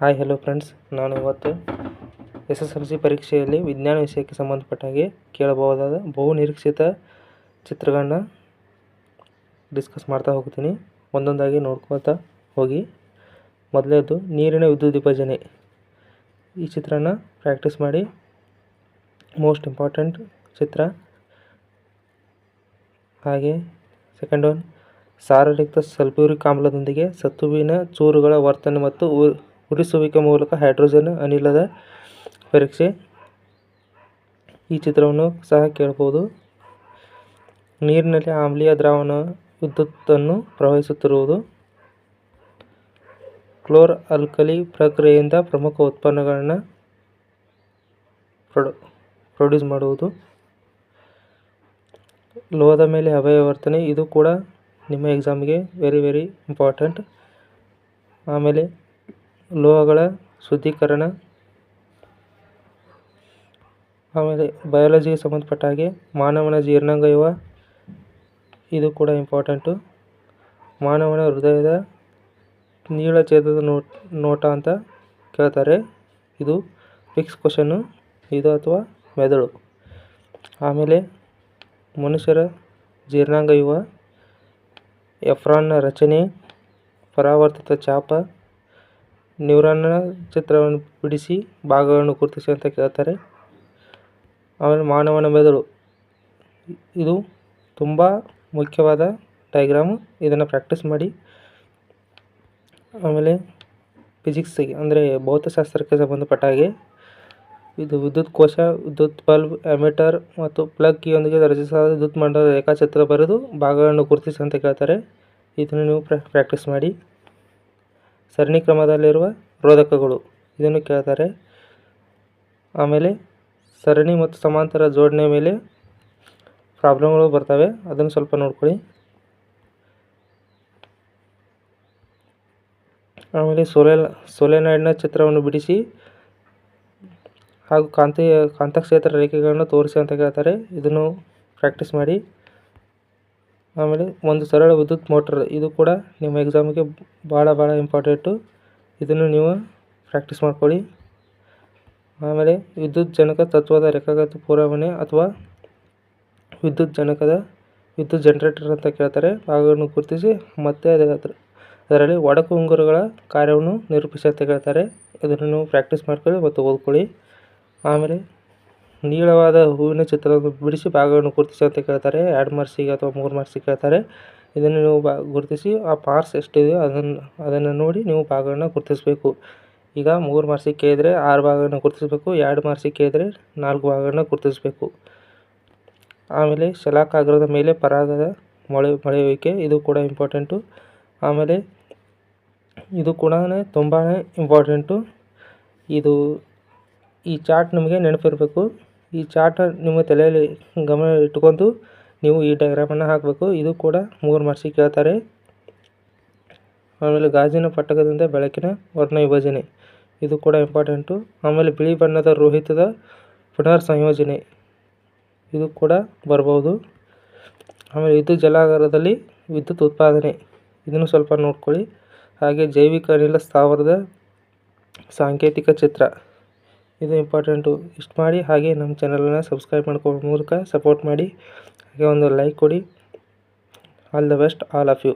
Hi hello friends, ನಾನು ಇವತ್ತು SSLC ಪರೀಕ್ಷೆಯಲ್ಲಿ ವಿಜ್ಞಾನ ವಿಷಯಕ್ಕೆ ಸಂಬಂಧಪಟ್ಟ ಹಾಗೆ ಕೇಳಬಹುದಾದ ಬಹುನಿರೀಕ್ಷಿತ ಚಿತ್ರಗಳನ್ನ ಡಿಸ್ಕಸ್ ಮಾಡ್ತಾ ಹೋಗ್ತೀನಿ. ಒಂದೊಂದಾಗಿ ನೋಡ್ಕೊತಾ ಹೋಗಿ. ಮೊದಲನೇದು ನೀರಿನ ವಿದ್ಯುತ್ ವಿಭಜನೆ. ಈ ಚಿತ್ರನ ಪ್ರಾಕ್ಟೀಸ್ ಮಾಡಿ. ಮೋಸ್ಟ್ ಇಂಪಾರ್ಟೆಂಟ್ ಚಿತ್ರ. ಹಾಗೆ ಸೆಕೆಂಡ್ ಒನ್, ಸಾರಯುಕ್ತ ಸಲ್ಫ್ಯೂರಿಕ್ ಆಮ್ಲದೊಂದಿಗೆ ಸತುವಿನ ಚೂರುಗಳ ವರ್ತನೆ ಮತ್ತು ಉರಿಸುವಿಕೆ ಮೂಲಕ ಹೈಡ್ರೋಜನ್ ಅನಿಲದ ಪರೀಕ್ಷೆ. ಈ ಚಿತ್ರವನ್ನು ಸಹ ಕೇಳಬಹುದು. ನೀರಿನಲ್ಲಿ ಆಮ್ಲೀಯ ದ್ರಾವಣ ವಿದ್ಯುತ್ತನ್ನು ಪ್ರವಹಿಸುತ್ತಿರುವುದು. ಕ್ಲೋರ್ ಆಲ್ಕಲಿ ಪ್ರಕ್ರಿಯೆಯಿಂದ ಪ್ರಮುಖ ಉತ್ಪನ್ನಗಳನ್ನು ಪ್ರೊಡ್ಯೂಸ್ ಮಾಡುವುದು. ಲೋಹದ ಮೇಲೆ ಅವಯವರ್ತನೆ, ಇದು ಕೂಡ ನಿಮ್ಮ ಎಕ್ಸಾಮ್ಗೆ ವೆರಿ ಇಂಪಾರ್ಟೆಂಟ್. ಆಮೇಲೆ ಲೋಹಗಳ ಶುದ್ಧೀಕರಣ. ಆಮೇಲೆ ಬಯಾಲಜಿಗೆ ಸಂಬಂಧಪಟ್ಟ ಹಾಗೆ ಮಾನವನ ಜೀರ್ಣಾಂಗವ್ಯೂಹ, ಇದು ಕೂಡ ಇಂಪಾರ್ಟೆಂಟು. ಮಾನವನ ಹೃದಯದ ನೀಳಛೇದದ ನೋಟ ಅಂತ ಕೇಳ್ತಾರೆ. ಇದು ಫಿಕ್ಸ್ ಕ್ವಶನ್ನು, ಇದು ಅಥವಾ ಮೆದುಳು. ಆಮೇಲೆ ಮನುಷ್ಯರ ಜೀರ್ಣಾಂಗವ್ಯೂಹ, ಎಫ್ರಾನ್ನ ರಚನೆ, ಪರಾವರ್ತಿತ ಚಾಪ, ನ್ಯೂರಾನ್ನ ಚಿತ್ರವನ್ನು ಬಿಡಿಸಿ ಭಾಗಗಳನ್ನು ಗುರುತಿಸಿ ಅಂತ ಕೇಳ್ತಾರೆ. ಆಮೇಲೆ ಮಾನವನ ಮೆದುಳು, ಇದು ತುಂಬ ಮುಖ್ಯವಾದ ಡಯಾಗ್ರಾಮು, ಇದನ್ನು ಪ್ರಾಕ್ಟೀಸ್ ಮಾಡಿ. ಆಮೇಲೆ ಫಿಸಿಕ್ಸಿಗೆ ಅಂದರೆ ಭೌತಶಾಸ್ತ್ರಕ್ಕೆ ಸಂಬಂಧಪಟ್ಟ ಹಾಗೆ ಇದು ವಿದ್ಯುತ್ ಕೋಶ, ವಿದ್ಯುತ್ ಬಲ್ಬ್, ಎಮಿಟರ್ ಮತ್ತು ಪ್ಲಗ್ ಕೀಯೊಂದಿಗೆ ರಚಿಸಲಾದ ವಿದ್ಯುತ್ ಮಂಡಲದ ರೇಖಾಚಿತ್ರ ಬರೆದು ಭಾಗಗಳನ್ನು ಗುರುತಿಸಿ ಅಂತ ಕೇಳ್ತಾರೆ. ಇದನ್ನು ನೀವು ಪ್ರಾಕ್ಟೀಸ್ ಮಾಡಿ. ಸರಣಿ ಕ್ರಮದಲ್ಲಿರುವ ರೋಧಕಗಳು, ಇದನ್ನು ಕೇಳ್ತಾರೆ. ಆಮೇಲೆ ಸರಣಿ ಮತ್ತು ಸಮಾಂತರ ಜೋಡಣೆ ಮೇಲೆ ಪ್ರಾಬ್ಲಮ್ಗಳು ಬರ್ತವೆ, ಅದನ್ನು ಸ್ವಲ್ಪ ನೋಡ್ಕೊಳ್ಳಿ. ಆಮೇಲೆ ಸೊಲೆನಾಯ್ಡ್ನ ಚಿತ್ರವನ್ನು ಬಿಡಿಸಿ ಹಾಗೂ ಕಾಂತಕ್ಷೇತ್ರ ರೇಖೆಗಳನ್ನು ತೋರಿಸಿ ಅಂತ ಕೇಳ್ತಾರೆ. ಇದನ್ನು ಪ್ರಾಕ್ಟೀಸ್ ಮಾಡಿ. ಆಮೇಲೆ ಒಂದು ಸರಳ ವಿದ್ಯುತ್ ಮೋಟರ್, ಇದು ಕೂಡ ನಿಮ್ಮ ಎಕ್ಸಾಮಿಗೆ ಭಾಳ ಇಂಪಾರ್ಟೆಂಟು, ಇದನ್ನು ನೀವು ಪ್ರಾಕ್ಟೀಸ್ ಮಾಡ್ಕೊಳ್ಳಿ. ಆಮೇಲೆ ವಿದ್ಯುತ್ ಜನಕ ತತ್ವದ ರೇಖಾಗತ ಪೂರವಣೆ ಅಥವಾ ವಿದ್ಯುತ್ ಜನರೇಟರ್ ಅಂತ ಕೇಳ್ತಾರೆ. ಭಾಗವನ್ನು ಗುರುತಿಸಿ ಮತ್ತೆ ಅದರಲ್ಲಿ ಒಡಕು ಉಂಗುರಗಳ ಕಾರ್ಯವನ್ನು ನಿರೂಪಿಸಿ ಅಂತ ಕೇಳ್ತಾರೆ. ಇದನ್ನು ನೀವು ಪ್ರಾಕ್ಟೀಸ್ ಮಾಡ್ಕೊಳ್ಳಿ ಮತ್ತು ಓದ್ಕೊಳ್ಳಿ. ಆಮೇಲೆ ನೀಳವಾದ ಹೂವಿನ ಚಿತ್ರವನ್ನು ಬಿಡಿಸಿ ಭಾಗವನ್ನು ಗುರುತಿಸಿ ಅಂತ ಕೇಳ್ತಾರೆ. 2 ಮಾರ್ಕ್ಸಿಗೆ ಅಥವಾ 3 ಮಾರ್ಕ್ಸಿಗೆ ಕೇಳ್ತಾರೆ. ಇದನ್ನು ನೀವು ಗುರುತಿಸಿ ಆ ಮಾರ್ಕ್ಸ್ ಎಷ್ಟಿದೆಯೋ ಅದನ್ನು ನೋಡಿ ನೀವು ಭಾಗವನ್ನು ಗುರುತಿಸಬೇಕು. ಈಗ 3 ಮಾರ್ಕ್ಸಿಗೆ ಕೇಳಿದರೆ 6 ಭಾಗವನ್ನು ಗುರುತಿಸಬೇಕು, 2 ಮಾರ್ಕ್ಸಿಗೆ ಕೇಳಿದರೆ 4 ಭಾಗವನ್ನು ಗುರುತಿಸಬೇಕು. ಆಮೇಲೆ ಶಲಾಕಾಗ್ರದ ಮೇಲೆ ಪರಾಗದ ಮೊಳೆಯುವಿಕೆ, ಇದು ಕೂಡ ಇಂಪಾರ್ಟೆಂಟು. ಆಮೇಲೆ ಇದು ಕೂಡ ತುಂಬಾ ಇಂಪಾರ್ಟೆಂಟು. ಈ ಚಾರ್ಟ್ ನಿಮಗೆ ನೆನಪಿರಬೇಕು. ಈ ಚಾರ್ಟ್ ನಿಮ್ಮ ತಲೆಯಲ್ಲಿ ಗಮನ ಇಟ್ಕೊಂಡು ನೀವು ಈ ಡಯಾಗ್ರಾಮನ್ನು ಹಾಕಬೇಕು. ಇದು ಕೂಡ 3 ಮಾರ್ಕ್ಸಿಗೆ ಕೇಳ್ತಾರೆ. ಆಮೇಲೆ ಗಾಜಿನ ಪಟ್ಟಕದಿಂದ ಬೆಳಕಿನ ವರ್ಣ ವಿಭಜನೆ, ಇದು ಕೂಡ ಇಂಪಾರ್ಟೆಂಟು. ಆಮೇಲೆ ಬಿಳಿ ಬಣ್ಣದ ರೋಹಿತದ ಪುನರ್ ಸಂಯೋಜನೆ, ಇದು ಕೂಡ ಬರ್ಬೋದು. ಆಮೇಲೆ ವಿದ್ಯುತ್ ಜಲಾಗಾರದಲ್ಲಿ ವಿದ್ಯುತ್ ಉತ್ಪಾದನೆ, ಇದನ್ನು ಸ್ವಲ್ಪ ನೋಡ್ಕೊಳ್ಳಿ. ಹಾಗೆ ಜೈವಿಕ ಅನಿಲ ಸ್ಥಾವರದ ಸಾಂಕೇತಿಕ ಚಿತ್ರ, ಇದು ಇಂಪಾರ್ಟೆಂಟು. ಇಷ್ಟು ಮಾಡಿ. ಹಾಗೆ ನಮ್ಮ ಚಾನಲನ್ನು ಸಬ್ಸ್ಕ್ರೈಬ್ ಮಾಡ್ಕೊಳ್ಳೋ ಮೂಲಕ ಸಪೋರ್ಟ್ ಮಾಡಿ. ಹಾಗೆ ಒಂದು ಲೈಕ್ ಕೊಡಿ. All the best all of you.